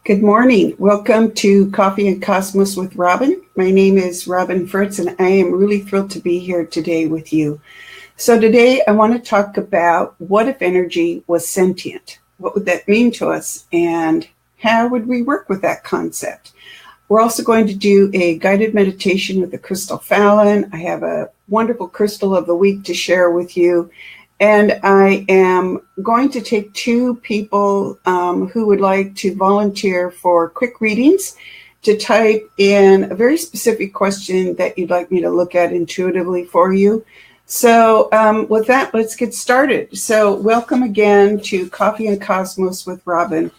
Good morning. Welcome to Coffee and Cosmos with Robin. My name is Robin Fritz, and I am really thrilled to be here today with you. So today I want to talk about what if energy was sentient? What would that mean to us, and how would we work with that concept? We're also going to do a guided meditation with the crystal Fallon. I have a wonderful crystal of the week to share with you. And I am going to take two people who would like to volunteer for quick readings to type in a very specific question that you'd like me to look at intuitively for you. So with that, let's get started. So welcome again to Coffee and Cosmos with Robin.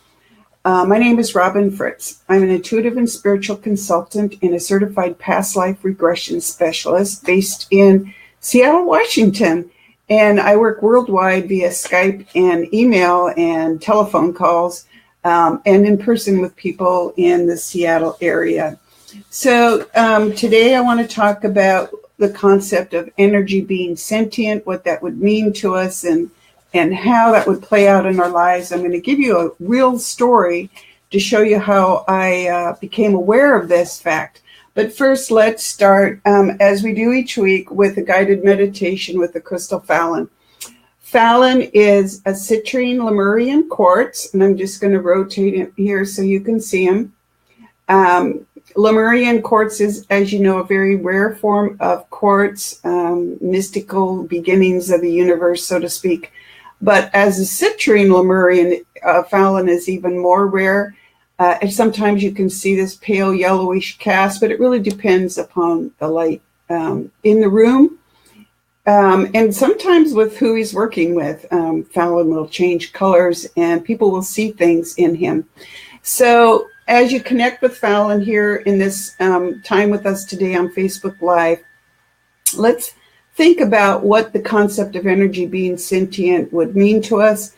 My name is Robin Fritz. I'm an intuitive and spiritual consultant and a certified past life regression specialist based in Seattle, Washington. And I work worldwide via Skype and email and telephone calls and in person with people in the Seattle area. So today I want to talk about the concept of energy being sentient, what that would mean to us, and how that would play out in our lives. I'm going to give you a real story to show you how I became aware of this fact. But first, let's start, as we do each week, with a guided meditation with the crystal Fallon. Fallon is a citrine Lemurian quartz, and I'm just going to rotate it here so you can see him. Lemurian quartz is, as you know, a very rare form of quartz, mystical beginnings of the universe, so to speak. But as a citrine Lemurian, Fallon is even more rare. And sometimes you can see this pale yellowish cast, but it really depends upon the light in the room. And sometimes with who he's working with, Fallon will change colors and people will see things in him. So as you connect with Fallon here in this time with us today on Facebook Live, let's think about what the concept of energy being sentient would mean to us.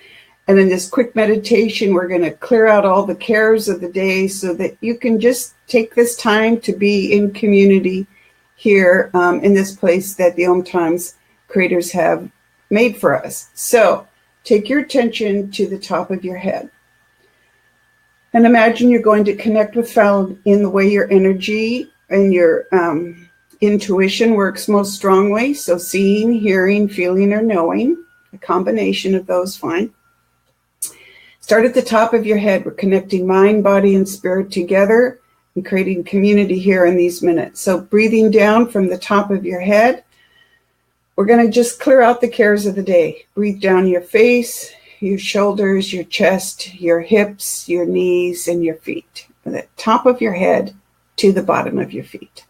And in this quick meditation, we're going to clear out all the cares of the day so that you can just take this time to be in community here in this place that the Om Times creators have made for us. So take your attention to the top of your head. And imagine you're going to connect with Fallon in the way your energy and your intuition works most strongly. So seeing, hearing, feeling, or knowing, a combination of those, fine. Start at the top of your head. We're connecting mind, body, and spirit together and creating community here in these minutes. So breathing down from the top of your head, we're going to just clear out the cares of the day. Breathe down your face, your shoulders, your chest, your hips, your knees, and your feet. From the top of your head to the bottom of your feet.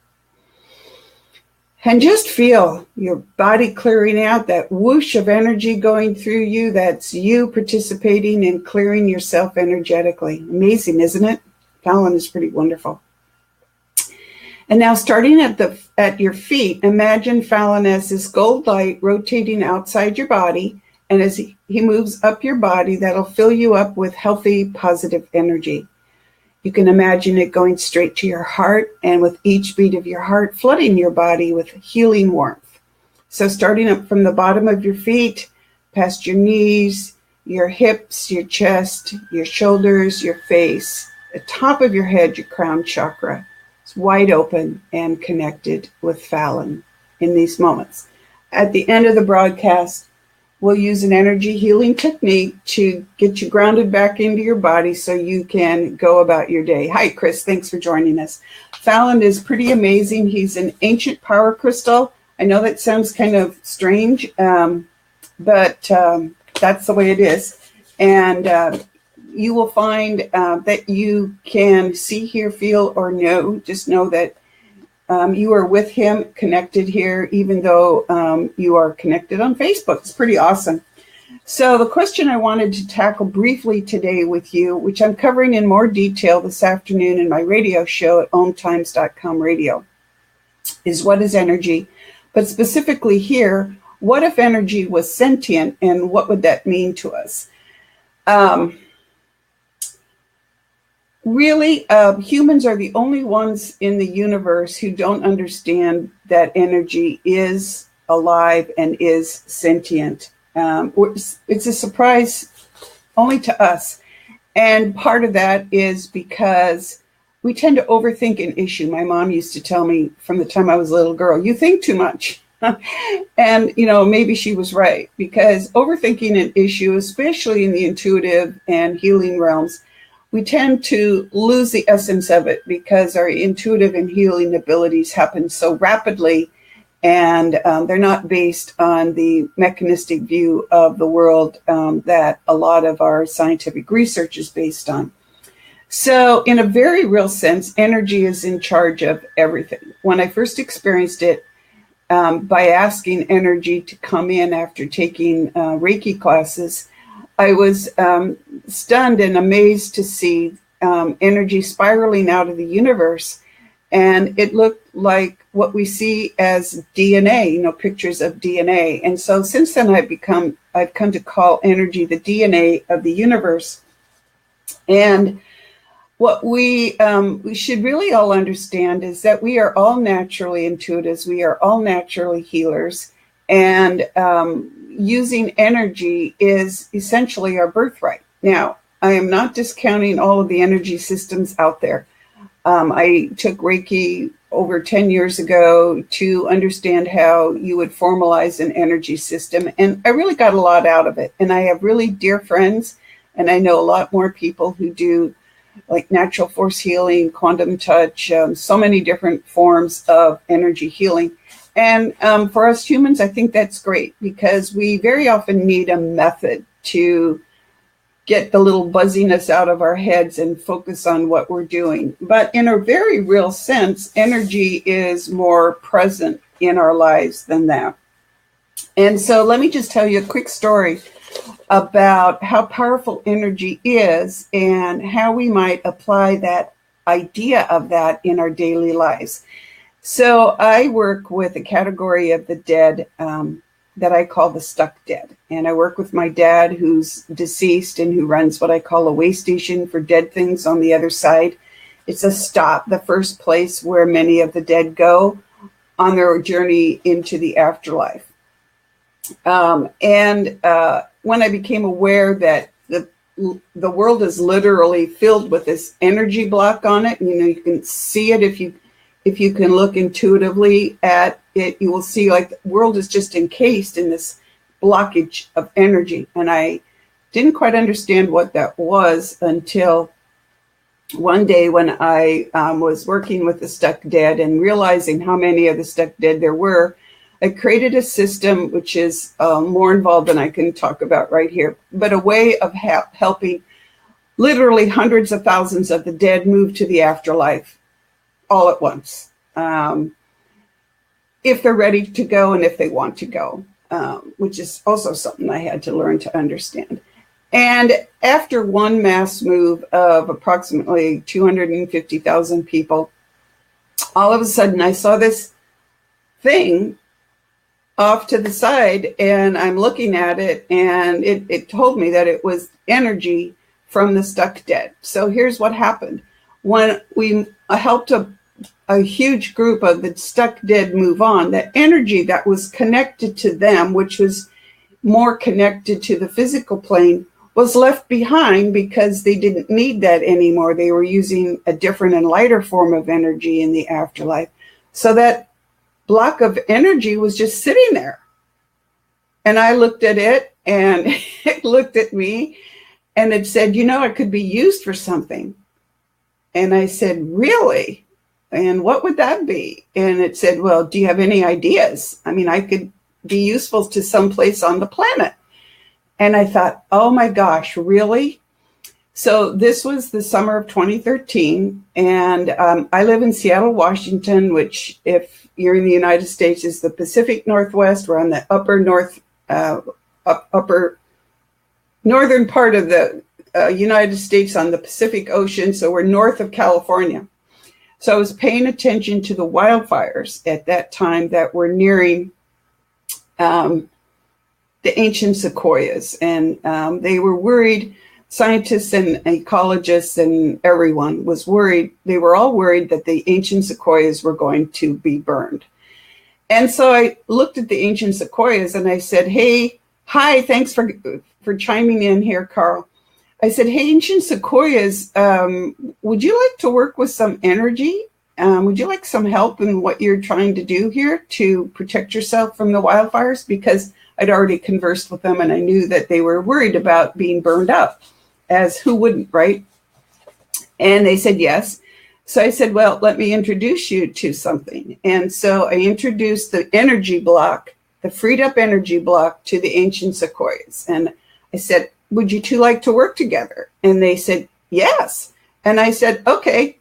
And just feel your body clearing out, that whoosh of energy going through you. That's you participating in clearing yourself energetically. Amazing, isn't it? Fallon is pretty wonderful. And now starting at your feet, imagine Fallon as this gold light rotating outside your body. And as he moves up your body, that'll fill you up with healthy, positive energy. You can imagine it going straight to your heart, and with each beat of your heart, flooding your body with healing warmth. So starting up from the bottom of your feet, past your knees, your hips, your chest, your shoulders, your face, the top of your head, your crown chakra is wide open and connected with Fallon in these moments. At the end of the broadcast, we'll use an energy healing technique to get you grounded back into your body so you can go about your day. Hi, Chris. Thanks for joining us. Fallon is pretty amazing. He's an ancient power crystal. I know that sounds kind of strange, but that's the way it is. And you will find that you can see, hear, feel, or know. Just know that you are with him, connected here, even though you are connected on Facebook. It's pretty awesome. So the question I wanted to tackle briefly today with you, which I'm covering in more detail this afternoon in my radio show at omtimes.com radio, is what is energy? But specifically here, what if energy was sentient, and what would that mean to us? Really, humans are the only ones in the universe who don't understand that energy is alive and is sentient. It's a surprise only to us. And part of that is because we tend to overthink an issue. My mom used to tell me from the time I was a little girl, you think too much. And, maybe she was right, because overthinking an issue, especially in the intuitive and healing realms, we tend to lose the essence of it because our intuitive and healing abilities happen so rapidly, and they're not based on the mechanistic view of the world that a lot of our scientific research is based on. So in a very real sense, energy is in charge of everything. When I first experienced it, by asking energy to come in after taking Reiki classes, I was stunned and amazed to see energy spiraling out of the universe. And it looked like what we see as DNA, pictures of DNA. And so since then, I've come to call energy the DNA of the universe. And what we should really all understand is that we are all naturally intuitives. We are all naturally healers. And using energy is essentially our birthright. Now, I am not discounting all of the energy systems out there. I took Reiki over 10 years ago to understand how you would formalize an energy system. And I really got a lot out of it. And I have really dear friends, and I know a lot more people who do like natural force healing, quantum touch, so many different forms of energy healing. And for us humans, I think that's great, because we very often need a method to get the little buzziness out of our heads and focus on what we're doing. But in a very real sense, energy is more present in our lives than that. And so let me just tell you a quick story about how powerful energy is and how we might apply that idea of that in our daily lives. So I work with a category of the dead that I call the stuck dead. And I work with my dad, who's deceased and who runs what I call a way station for dead things on the other side. It's a stop, the first place where many of the dead go on their journey into the afterlife. When I became aware that the world is literally filled with this energy block on it, you can see it if you can look intuitively at it, you will see like the world is just encased in this blockage of energy. And I didn't quite understand what that was until one day when I was working with the stuck dead and realizing how many of the stuck dead there were. I created a system which is more involved than I can talk about right here, but a way of helping literally hundreds of thousands of the dead move to the afterlife all at once, if they're ready to go and if they want to go, which is also something I had to learn to understand. And after one mass move of approximately 250,000 people, all of a sudden I saw this thing off to the side, and I'm looking at it, and it told me that it was energy from the stuck dead. So here's what happened. When we helped a huge group of the stuck dead move on, the energy that was connected to them, which was more connected to the physical plane, was left behind because they didn't need that anymore. They were using a different and lighter form of energy in the afterlife. So that block of energy was just sitting there. And I looked at it, and it looked at me, and it said, it could be used for something. And I said, really? And what would that be? And it said, well, do you have any ideas? I mean, I could be useful to some place on the planet. And I thought, oh my gosh, really? So this was the summer of 2013. And I live in Seattle, Washington, which, if you're in the United States, is the Pacific Northwest. We're on the upper northern part of the United States on the Pacific Ocean. So we're north of California. So I was paying attention to the wildfires at that time that were nearing the ancient sequoias. And they were worried. Scientists and ecologists and everyone was worried. They were all worried that the ancient sequoias were going to be burned. And so I looked at the ancient sequoias and I said, hi, thanks for chiming in here, Carl. I said, hey, ancient sequoias, would you like to work with some energy? Would you like some help in what you're trying to do here to protect yourself from the wildfires? Because I'd already conversed with them and I knew that they were worried about being burned up, as who wouldn't, right? And they said yes. So I said, well, let me introduce you to something. And so I introduced the energy block, the freed up energy block, to the ancient sequoias. And I said, would you two like to work together? And they said, yes. And I said, okay,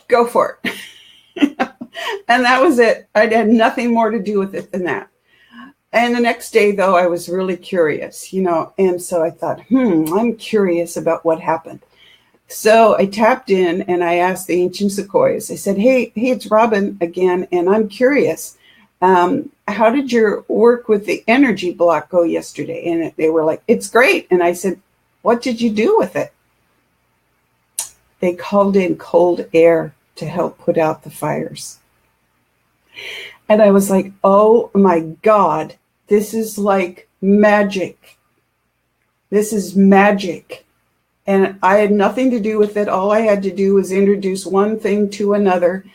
go for it. And that was it. I had nothing more to do with it than that. And the next day, though, I was really curious, and so I thought, I'm curious about what happened. So I tapped in and I asked the ancient sequoias. I said, hey, it's Robin again, and I'm curious. How did your work with the energy block go yesterday? And they were like, it's great. And I said, what did you do with it? They called in cold air to help put out the fires. And I was like, oh my God, this is like magic. This is magic. And I had nothing to do with it. All I had to do was introduce one thing to another.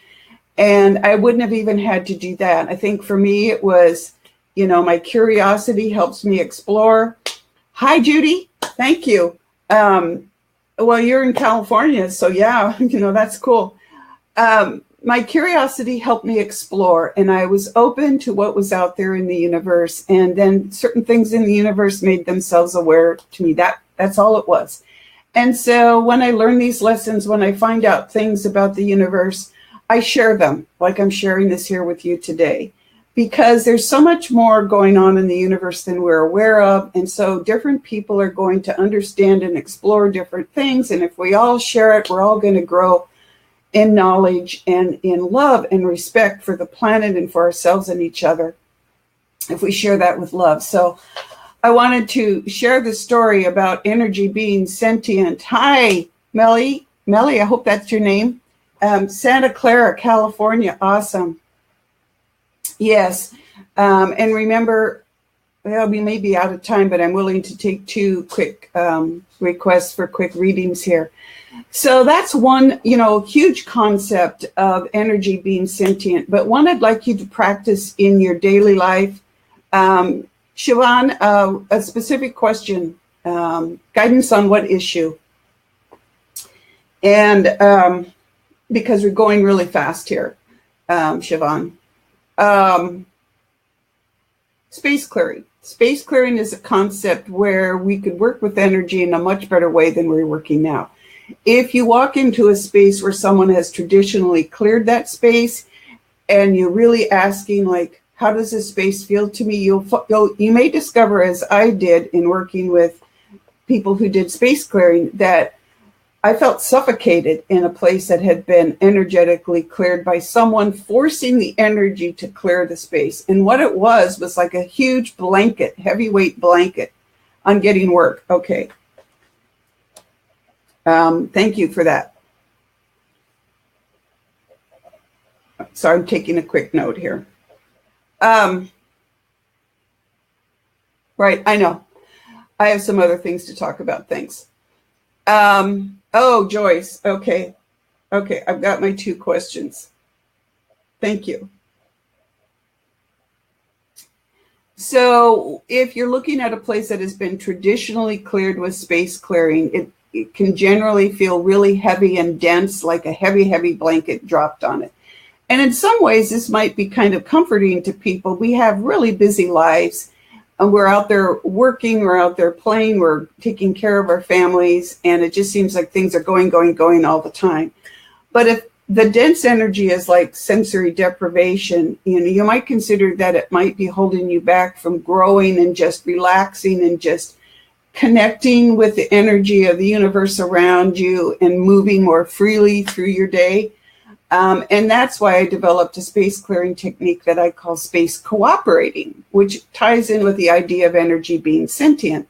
And I wouldn't have even had to do that. I think for me, it was, my curiosity helps me explore. Hi, Judy. Thank you. Well, you're in California, so yeah, that's cool. My curiosity helped me explore, and I was open to what was out there in the universe. And then certain things in the universe made themselves aware to me. That's all it was. And so when I learn these lessons, when I find out things about the universe, I share them, like I'm sharing this here with you today, because there's so much more going on in the universe than we're aware of. And so different people are going to understand and explore different things. And if we all share it, we're all going to grow in knowledge and in love and respect for the planet and for ourselves and each other, if we share that with love. So I wanted to share the story about energy being sentient. Hi, Melly. Melly, I hope that's your name. Santa Clara, California. Awesome. Yes. And remember, well, we may be out of time, but I'm willing to take 2 quick requests for quick readings here. So that's one, huge concept of energy being sentient, but one I'd like you to practice in your daily life. Siobhan, a specific question, guidance on what issue? And because we're going really fast here, Siobhan. Space clearing. Space clearing is a concept where we could work with energy in a much better way than we're working now. If you walk into a space where someone has traditionally cleared that space and you're really asking, like, how does this space feel to me? You may discover, as I did in working with people who did space clearing, that I felt suffocated in a place that had been energetically cleared by someone forcing the energy to clear the space. And what it was like a huge blanket, heavyweight blanket on getting work. Okay. Thank you for that. So I'm taking a quick note here. Right, I know. I have some other things to talk about. Thanks. Oh, Joyce. Okay, I've got my 2 questions. Thank you. So if you're looking at a place that has been traditionally cleared with space clearing, it can generally feel really heavy and dense, like a heavy, heavy blanket dropped on it. And in some ways, this might be kind of comforting to people. We have really busy lives, and we're out there working, we're out there playing, we're taking care of our families, and it just seems like things are going all the time. But if the dense energy is like sensory deprivation, you might consider that it might be holding you back from growing and just relaxing and just connecting with the energy of the universe around you and moving more freely through your day. And that's why I developed a space clearing technique that I call space cooperating, which ties in with the idea of energy being sentient,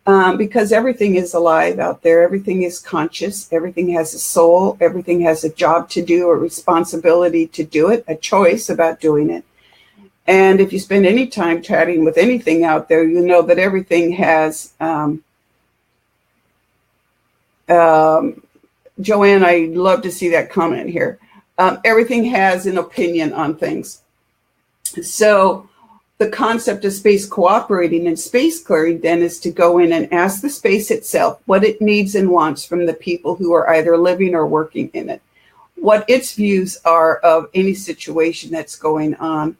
because everything is alive out there. Everything is conscious. Everything has a soul. Everything has a job to do, a responsibility to do it, a choice about doing it. And if you spend any time chatting with anything out there, you know that everything has Joanne, I'd love to see that comment here. Everything has an opinion on things. So the concept of space cooperating and space clearing then is to go in and ask the space itself what it needs and wants from the people who are either living or working in it, what its views are of any situation that's going on,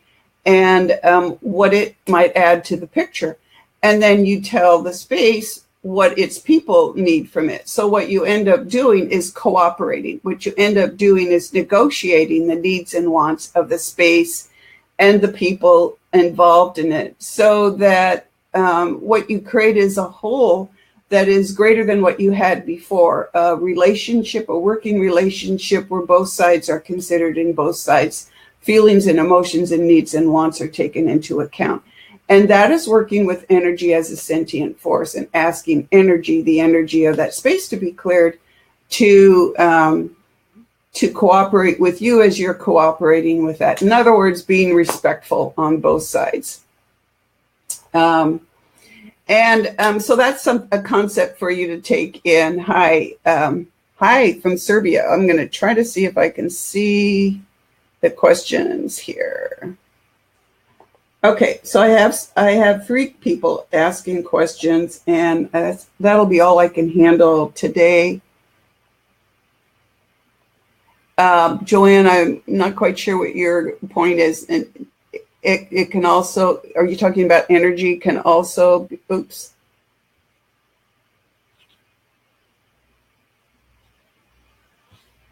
and what it might add to the picture. And then you tell the space what its people need from it. So what you end up doing is cooperating. What you end up doing is negotiating the needs and wants of the space and the people involved in it, so that what you create is a whole that is greater than what you had before. A relationship, a working relationship where both sides are considered and both sides' feelings and emotions and needs and wants are taken into account. And that is working with energy as a sentient force and asking energy, the energy of that space, to be cleared to cooperate with you as you're cooperating with that. In other words, being respectful on both sides. So that's a concept for you to take in. Hi from Serbia. I'm going to try to see if I can see the questions here. Okay, so I have 3 people asking questions, and that'll be all I can handle today. Joanne, I'm not quite sure what your point is, and it can also, are you talking about energy can also, oops.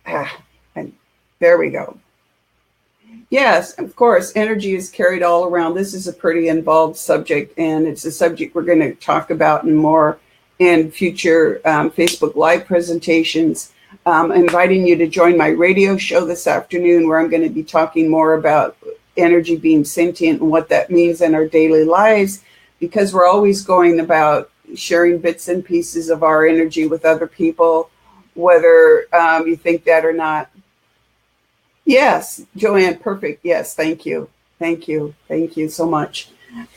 And there we go. Yes, of course, energy is carried all around. This is a pretty involved subject, and it's a subject we're going to talk about more in future Facebook Live presentations. Inviting you to join my radio show this afternoon, where I'm going to be talking more about energy being sentient and what that means in our daily lives, because we're always going about sharing bits and pieces of our energy with other people, whether you think that or not. Yes, Joanne, perfect. Yes, thank you. Thank you. Thank you so much.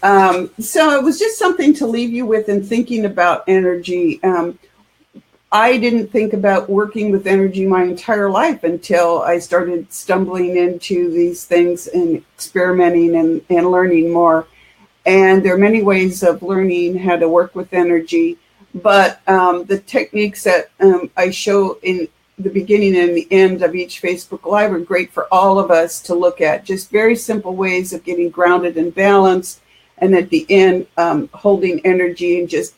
So it was just something to leave you with in thinking about energy. I didn't think about working with energy my entire life until I started stumbling into these things and experimenting and learning more. And there are many ways of learning how to work with energy, but the techniques that I show in the beginning and the end of each Facebook Live are great for all of us to look at. Just very simple ways of getting grounded and balanced, and at the end, holding energy and just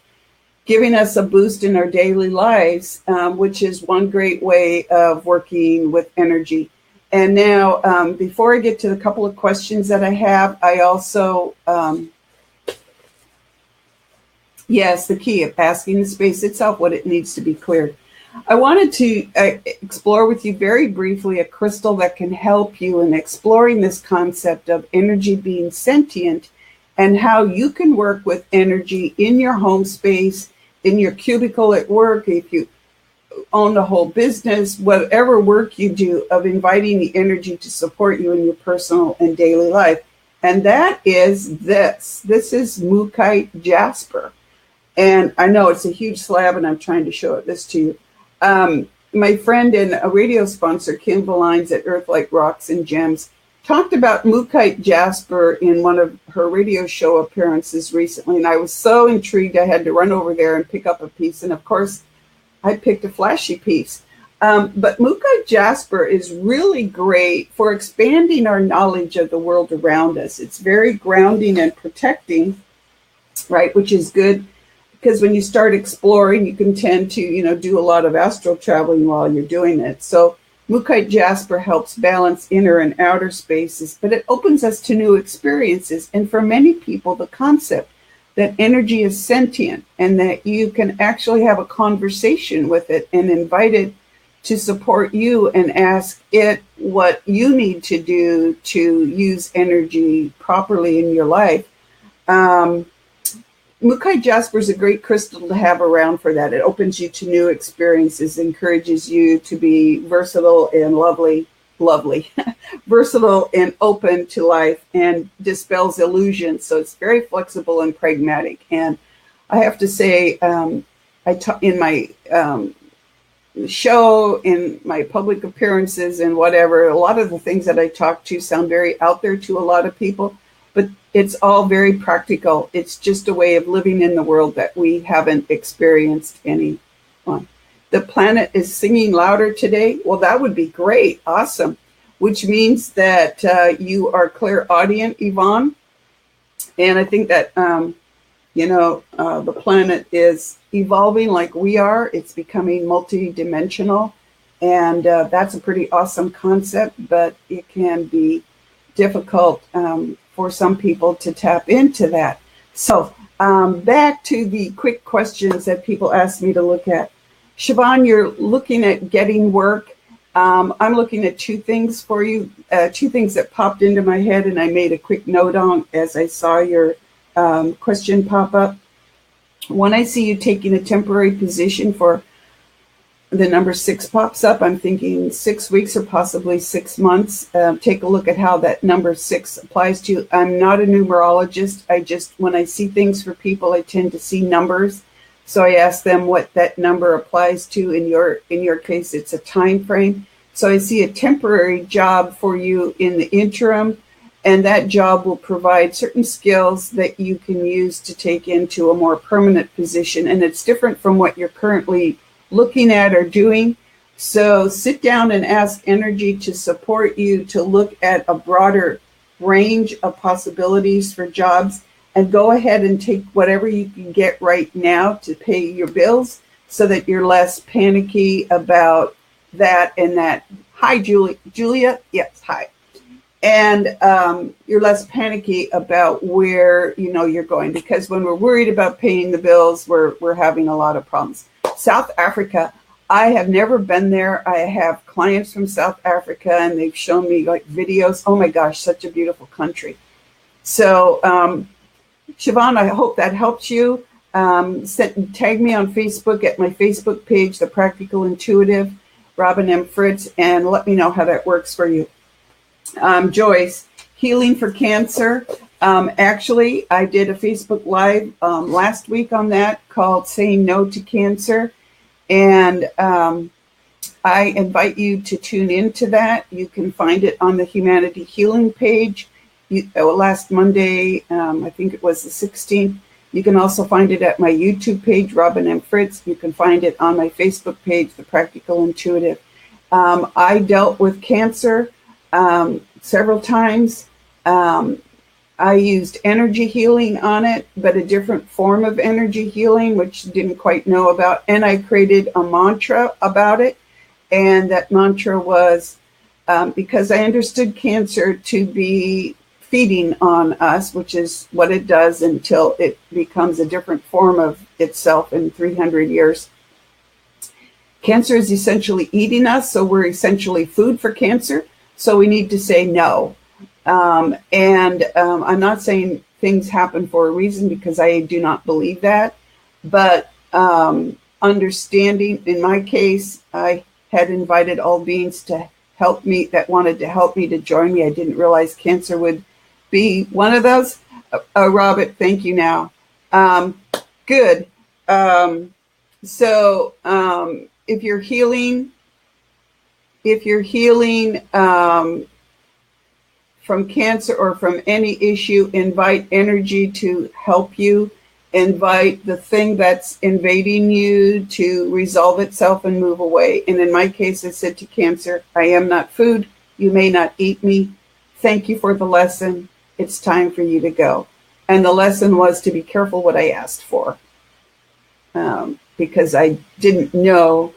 giving us a boost in our daily lives, which is one great way of working with energy. And now, before I get to the couple of questions that I have, I also, yes, the key of asking the space itself what it needs to be cleared. I wanted to explore with you very briefly a crystal that can help you in exploring this concept of energy being sentient and how you can work with energy in your home space, in your cubicle at work, if you own a whole business, whatever work you do, of inviting the energy to support you in your personal and daily life. And that is this. This is Mookaite Jasper. And I know it's a huge slab, and I'm trying to show this to you. My friend and a radio sponsor, Kim Valines at Earth Like Rocks and Gems, talked about Mookaite Jasper in one of her radio show appearances recently, and I was so intrigued I had to run over there and pick up a piece, and of course I picked a flashy piece. But Mookaite Jasper is really great for expanding our knowledge of the world around us. It's very grounding and protecting, right, which is good, because when you start exploring, you can tend to, do a lot of astral traveling while you're doing it. So Mookaite Jasper helps balance inner and outer spaces, but it opens us to new experiences. And for many people, the concept that energy is sentient and that you can actually have a conversation with it and invite it to support you and ask it what you need to do to use energy properly in your life. Mookaite Jasper is a great crystal to have around for that. It opens you to new experiences, encourages you to be versatile and lovely, versatile and open to life, and dispels illusions. So it's very flexible and pragmatic. And I have to say, in my show, in my public appearances and whatever, a lot of the things that I talk to sound very out there to a lot of people, but it's all very practical. It's just a way of living in the world that we haven't experienced any on. The planet is singing louder today. Well, that would be great. Awesome. Which means that you are clairaudient, Yvonne. And I think that, the planet is evolving like we are. It's becoming multidimensional. And that's a pretty awesome concept, but it can be difficult for some people to tap into that. So back to the quick questions that people ask me to look at. Siobhan, you're looking at getting work. I'm looking at two things for you, two things that popped into my head, and I made a quick note on as I saw your question pop up. When I see you taking a temporary position for the number 6 pops up, I'm thinking 6 weeks or possibly 6 months. Take a look at how that number 6 applies to you. I'm not a numerologist. When I see things for people, I tend to see numbers. So I ask them what that number applies to. In your case, it's a time frame. So I see a temporary job for you in the interim, and that job will provide certain skills that you can use to take into a more permanent position. And it's different from what you're currently looking at or doing. So sit down and ask energy to support you to look at a broader range of possibilities for jobs, and go ahead and take whatever you can get right now to pay your bills so that you're less panicky about that and that. Hi, Julia. Yes, hi. And you're less panicky about where you're going, because when we're worried about paying the bills, we're having a lot of problems. South Africa, I have never been there. I have clients from South Africa, and they've shown me like videos. Oh my gosh, such a beautiful country. So Siobhan, I hope that helps you. Tag me on Facebook at my Facebook page, The Practical Intuitive, Robin M. Fritz, and let me know how that works for you. Joyce, healing for cancer. Actually, I did a Facebook Live last week on that called Saying No to Cancer. And I invite you to tune into that. You can find it on the Humanity Healing page. Last Monday, I think it was the 16th. You can also find it at my YouTube page, Robin M. Fritz. You can find it on my Facebook page, The Practical Intuitive. I dealt with cancer several times. I used energy healing on it, but a different form of energy healing, which I didn't quite know about. And I created a mantra about it. And that mantra was, because I understood cancer to be feeding on us, which is what it does until it becomes a different form of itself in 300 years. Cancer is essentially eating us, so we're essentially food for cancer. So we need to say no. I'm not saying things happen for a reason, because I do not believe that. But understanding, in my case, I had invited all beings to help me, that wanted to help me, to join me. I didn't realize cancer would be one of those. Robert, thank you now. Good. So if you're healing from cancer or from any issue, invite energy to help you. Invite the thing that's invading you to resolve itself and move away. And in my case, I said to cancer, I am not food. You may not eat me. Thank you for the lesson. It's time for you to go. And the lesson was to be careful what I asked for, because I didn't know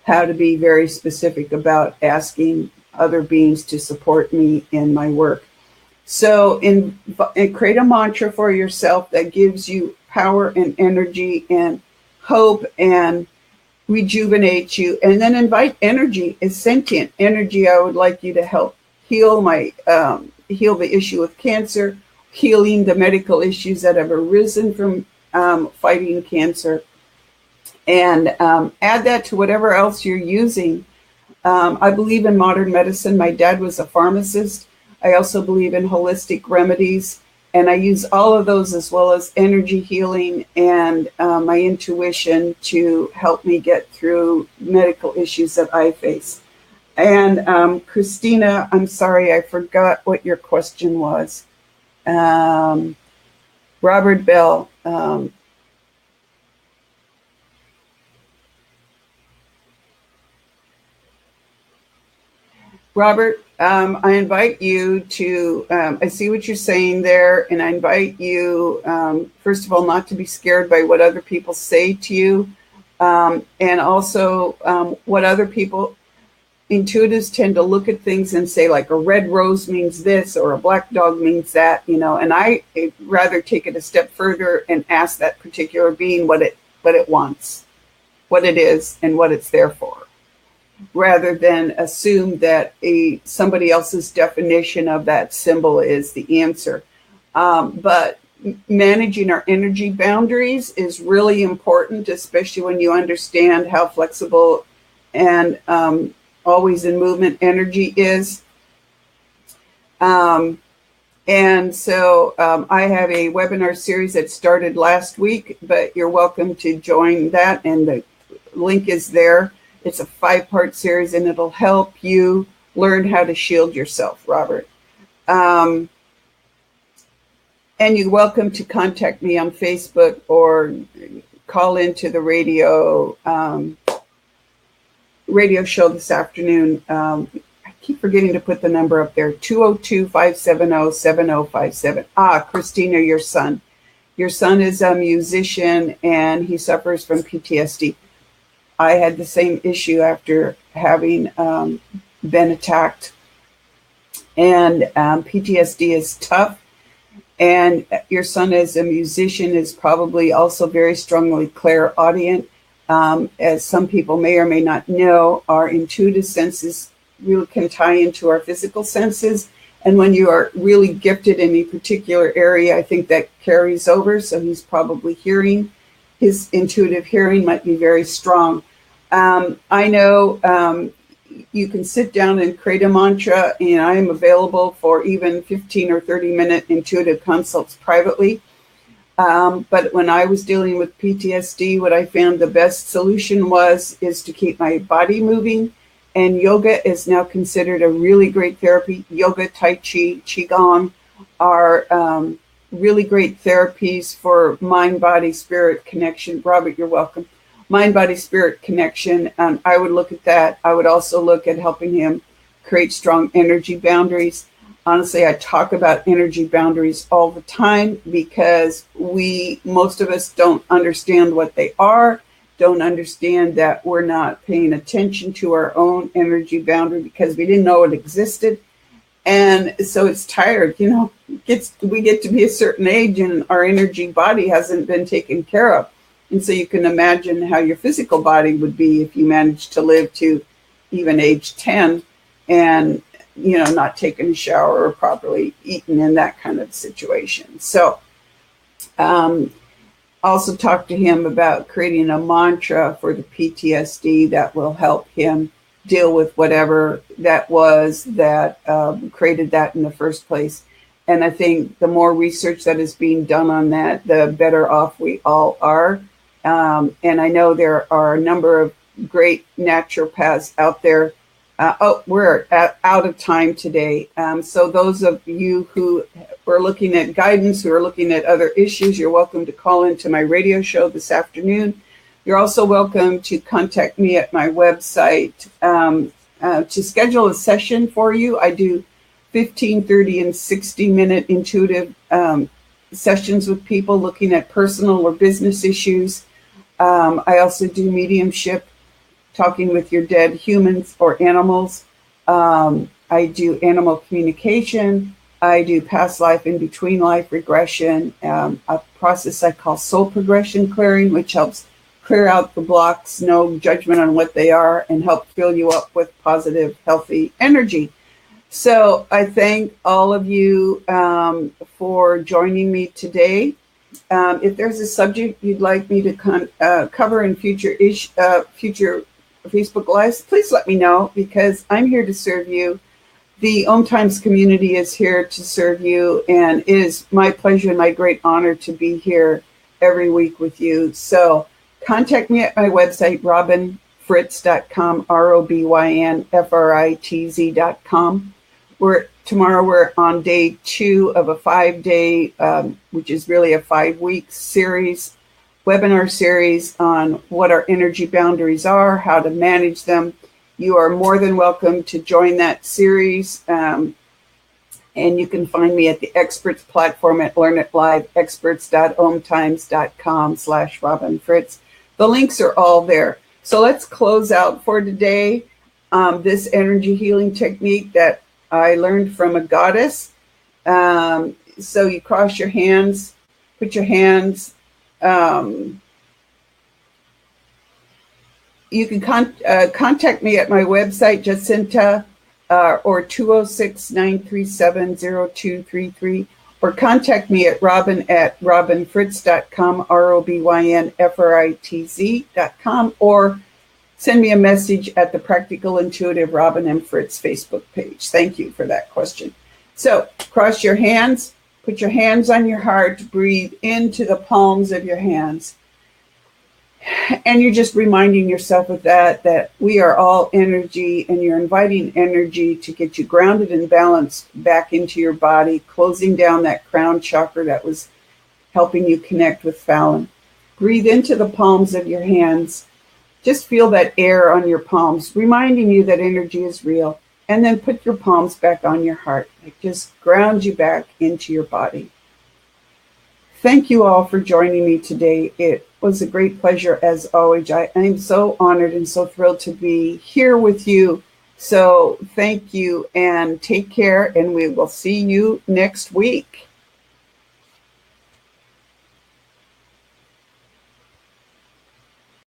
how to be very specific about asking other beings to support me in my work. So create a mantra for yourself that gives you power and energy and hope and rejuvenates you. And then invite energy, is sentient energy. I would like you to help heal heal the issue of cancer, healing the medical issues that have arisen from fighting cancer. And add that to whatever else you're using. I believe in modern medicine. My dad was a pharmacist. I also believe in holistic remedies. And I use all of those as well as energy healing and my intuition to help me get through medical issues that I face. And Christina, I'm sorry, I forgot what your question was. Robert Bell. Robert, I invite you to, I see what you're saying there, and I invite you, first of all, not to be scared by what other people say to you, and also what other people, intuitives tend to look at things and say, like, a red rose means this or a black dog means that, and I rather take it a step further and ask that particular being what it wants, what it is, and what it's there for, rather than assume that somebody else's definition of that symbol is the answer. But managing our energy boundaries is really important, especially when you understand how flexible and always in movement energy is. And so I have a webinar series that started last week, but you're welcome to join that, and the link is there. It's a 5-part series, and it'll help you learn how to shield yourself, Robert. And you're welcome to contact me on Facebook or call into the radio show this afternoon. I keep forgetting to put the number up there, 202-570-7057. Christina, your son. Your son is a musician, and he suffers from PTSD. I had the same issue after having been attacked. And PTSD is tough. And your son, as a musician, is probably also very strongly clairaudient. As some people may or may not know, our intuitive senses really can tie into our physical senses. And when you are really gifted in a particular area, I think that carries over. So he's probably hearing. His intuitive hearing might be very strong. I know you can sit down and create a mantra, and I am available for even 15 or 30-minute intuitive consults privately. But when I was dealing with PTSD, what I found the best solution is to keep my body moving. And yoga is now considered a really great therapy. Yoga, Tai Chi, Qigong are really great therapies for mind, body, spirit connection. Robert, you're welcome. Mind, body, spirit connection. I would look at that. I would also look at helping him create strong energy boundaries. Honestly, I talk about energy boundaries all the time because most of us don't understand what they are, don't understand that we're not paying attention to our own energy boundary because we didn't know it existed. And so it's tired, we get to be a certain age and our energy body hasn't been taken care of. And so you can imagine how your physical body would be if you managed to live to even age 10 and, not taking a shower or properly eaten in that kind of situation. So also talk to him about creating a mantra for the PTSD that will help him deal with whatever that was that created that in the first place. And I think the more research that is being done on that, the better off we all are. And I know there are a number of great naturopaths out there. We're out of time today. So those of you who are looking at guidance, who are looking at other issues, you're welcome to call into my radio show this afternoon. You're also welcome to contact me at my website to schedule a session for you. I do 15, 30, and 60-minute intuitive sessions with people looking at personal or business issues. I also do mediumship, talking with your dead humans or animals. I do animal communication. I do past life and between life regression, a process I call soul progression clearing, which helps clear out the blocks, no judgment on what they are, and help fill you up with positive, healthy energy. So I thank all of you for joining me today. If there's a subject you'd like me to cover in future Facebook Lives, please let me know, because I'm here to serve you The Om Times community is here to serve you, and it is my pleasure and my great honor to be here every week with you. So contact me at my website, robinfritz.com, ROBYNFRITZ.com. Tomorrow we're on day 2 of a 5-day, which is really a 5-week series, webinar series on what our energy boundaries are, how to manage them. You are more than welcome to join that series. And you can find me at the Experts platform at Learn It Live, experts.omtimes.com/RobinFritz. The links are all there. So let's close out for today. This energy healing technique that I learned from a goddess. So you cross your hands, put your hands, you can contact me at my website, Jacinta, or 206-937-0233, or contact me at robinfritz.com, ROBYNFRITZ.com, or send me a message at the Practical Intuitive Robin M. Fritz Facebook page. Thank you for that question. So cross your hands, put your hands on your heart, breathe into the palms of your hands. And you're just reminding yourself of that we are all energy, and you're inviting energy to get you grounded and balanced back into your body, closing down that crown chakra that was helping you connect with Fallon. Breathe into the palms of your hands. Just feel that air on your palms, reminding you that energy is real. And then put your palms back on your heart. It just grounds you back into your body. Thank you all for joining me today. It was a great pleasure as always. I am so honored and so thrilled to be here with you. So thank you and take care, and we will see you next week.